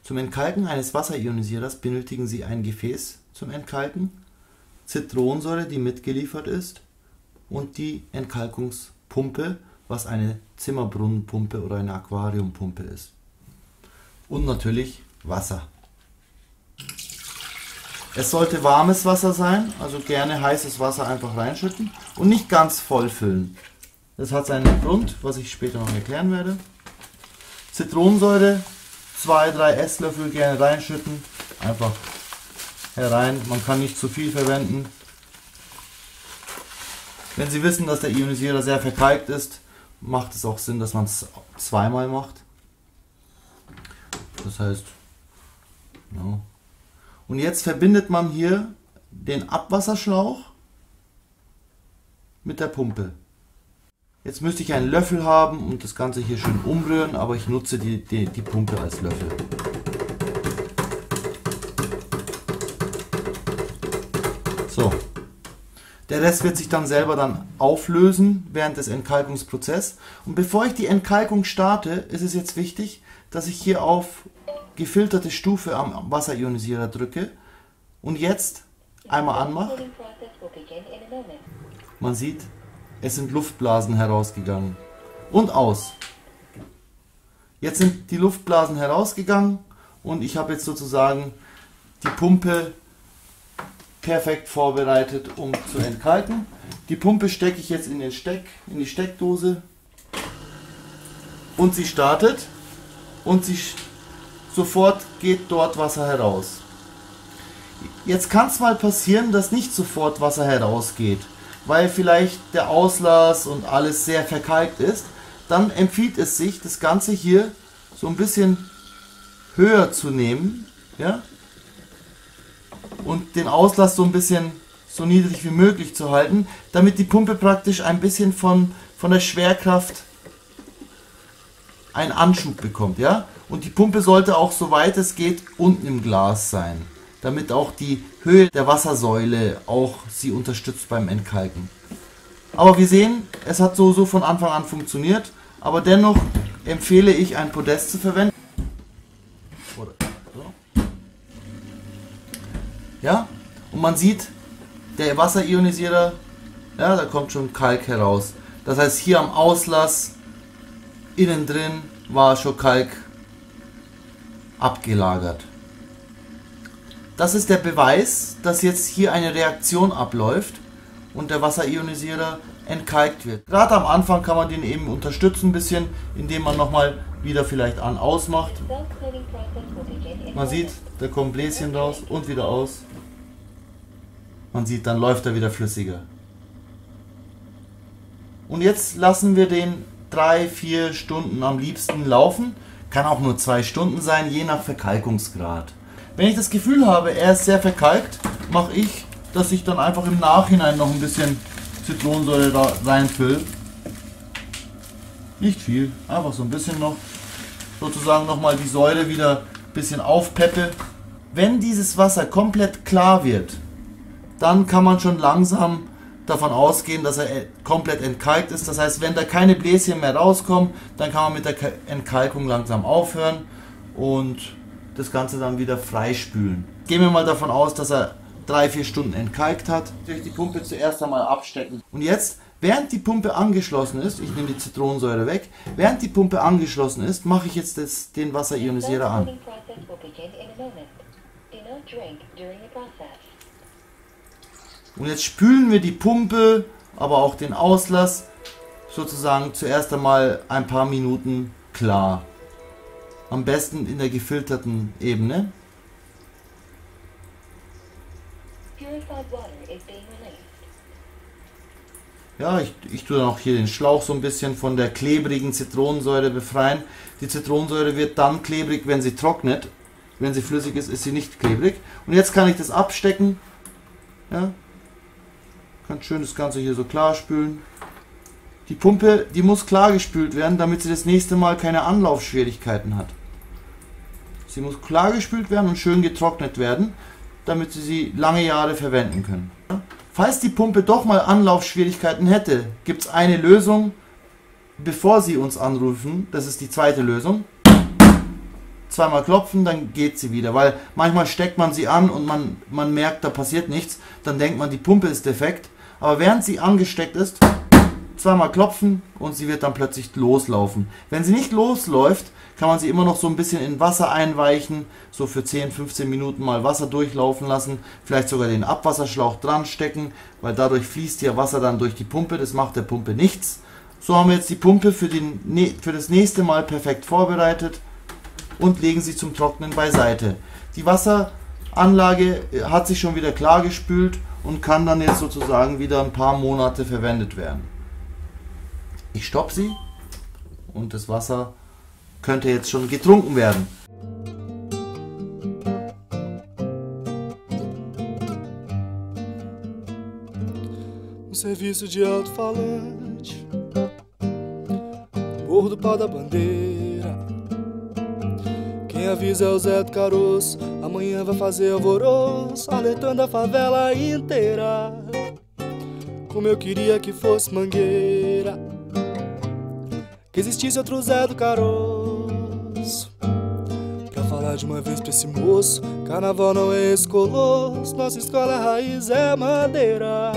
Zum Entkalken eines Wasserionisierers benötigen Sie ein Gefäß zum Entkalken, Zitronensäure, die mitgeliefert ist, und die Entkalkungspumpe, was eine Zimmerbrunnenpumpe oder eine Aquariumpumpe ist. Und natürlich Wasser. Es sollte warmes Wasser sein, also gerne heißes Wasser einfach reinschütten und nicht ganz voll füllen. Das hat seinen Grund, was ich später noch erklären werde. Zitronensäure, 2-3 Esslöffel gerne reinschütten, einfach herein. Man kann nicht zu viel verwenden. Wenn Sie wissen, dass der Ionisierer sehr verkalkt ist, macht es auch Sinn, dass man es zweimal macht. Das heißt, ja. Und jetzt verbindet man hier den Abwasserschlauch mit der Pumpe. Jetzt müsste ich einen Löffel haben und das Ganze hier schön umrühren, aber ich nutze die Pumpe als Löffel. So. Der Rest wird sich dann selber auflösen während des Entkalkungsprozesses. Und bevor ich die Entkalkung starte, ist es jetzt wichtig, dass ich hier auf gefilterte Stufe am Wasserionisierer drücke und jetzt einmal anmache. Man sieht, es sind Luftblasen herausgegangen und aus. Jetzt sind die Luftblasen herausgegangen und ich habe jetzt sozusagen die Pumpe perfekt vorbereitet, um zu entkalken. Die Pumpe stecke ich jetzt in die Steckdose und sie startet und sofort geht dort Wasser heraus. Jetzt kann es mal passieren, dass nicht sofort Wasser herausgeht, weil vielleicht der Auslass und alles sehr verkalkt ist. Dann empfiehlt es sich, das Ganze hier so ein bisschen höher zu nehmen, ja? Und den Auslass so ein bisschen so niedrig wie möglich zu halten, damit die Pumpe praktisch ein bisschen von der Schwerkraft einen Anschub bekommt, ja? Und die Pumpe sollte auch, soweit es geht, unten im Glas sein, damit auch die Höhe der Wassersäule auch sie unterstützt beim Entkalken. Aber wir sehen, es hat so von Anfang an funktioniert, aber dennoch empfehle ich, ein Podest zu verwenden. Ja, und man sieht, der Wasserionisierer, ja, da kommt schon Kalk heraus. Das heißt, hier am Auslass, innen drin, war schon Kalk abgelagert. Das ist der Beweis, dass jetzt hier eine Reaktion abläuft und der Wasserionisierer entkalkt wird. Gerade am Anfang kann man den eben unterstützen ein bisschen, indem man nochmal wieder vielleicht ausmacht. Man sieht, da kommen Bläschen raus und wieder aus. Man sieht, dann läuft er wieder flüssiger. Und jetzt lassen wir den 3-4 Stunden am liebsten laufen. Kann auch nur 2 Stunden sein, je nach Verkalkungsgrad. Wenn ich das Gefühl habe, er ist sehr verkalkt, mache ich, dass ich dann einfach im Nachhinein noch ein bisschen Zitronensäure da reinfülle. Nicht viel, einfach so ein bisschen noch. Sozusagen nochmal die Säure wieder ein bisschen aufpeppe. Wenn dieses Wasser komplett klar wird, dann kann man schon langsam davon ausgehen, dass er komplett entkalkt ist. Das heißt, wenn da keine Bläschen mehr rauskommen, dann kann man mit der Entkalkung langsam aufhören und das Ganze dann wieder freispülen. Gehen wir mal davon aus, dass er 3-4 Stunden entkalkt hat. Natürlich die Pumpe zuerst einmal abstecken. Und jetzt, während die Pumpe angeschlossen ist, ich nehme die Zitronensäure weg, während die Pumpe angeschlossen ist, mache ich jetzt den Wasserionisierer an. Und jetzt spülen wir die Pumpe, aber auch den Auslass sozusagen zuerst einmal ein paar Minuten klar. Am besten in der gefilterten Ebene. Ja, ich tue dann auch hier den Schlauch so ein bisschen von der klebrigen Zitronensäure befreien. Die Zitronensäure wird dann klebrig, wenn sie trocknet. Wenn sie flüssig ist, ist sie nicht klebrig. Und jetzt kann ich das abstecken. Ja. Ganz schön das Ganze hier so klar spülen. Die Pumpe, die muss klar gespült werden, damit sie das nächste Mal keine Anlaufschwierigkeiten hat. Sie muss klar gespült werden und schön getrocknet werden, damit sie lange Jahre verwenden können. Falls die Pumpe doch mal Anlaufschwierigkeiten hätte, gibt es eine Lösung, bevor Sie uns anrufen. Das ist die zweite Lösung. zweimal klopfen, dann geht sie wieder. Weil manchmal steckt man sie an und man merkt, da passiert nichts. Dann denkt man, die Pumpe ist defekt. Aber während sie angesteckt ist, zweimal klopfen und sie wird dann plötzlich loslaufen. Wenn sie nicht losläuft, kann man sie immer noch so ein bisschen in Wasser einweichen, so für 10, 15 Minuten mal Wasser durchlaufen lassen, vielleicht sogar den Abwasserschlauch dran stecken, weil dadurch fließt ja Wasser dann durch die Pumpe, das macht der Pumpe nichts. So haben wir jetzt die Pumpe für das nächste Mal perfekt vorbereitet und legen sie zum Trocknen beiseite. Die Wasseranlage hat sich schon wieder klar gespült und kann dann jetzt sozusagen wieder ein paar Monate verwendet werden. Ich stoppe sie und das Wasser könnte jetzt schon getrunken werden. Um serviço de alto-falante, Morro do Pau da Bandeira. Quem avisa é o Zé do Caroço, amanhã vai fazer alvoroço, alertando a favela inteira. Como eu queria que fosse Mangueira, que existisse outro Zé do Caroço, pra falar de uma vez pra esse moço: carnaval não é esse colosso, nossa escola raiz é madeira.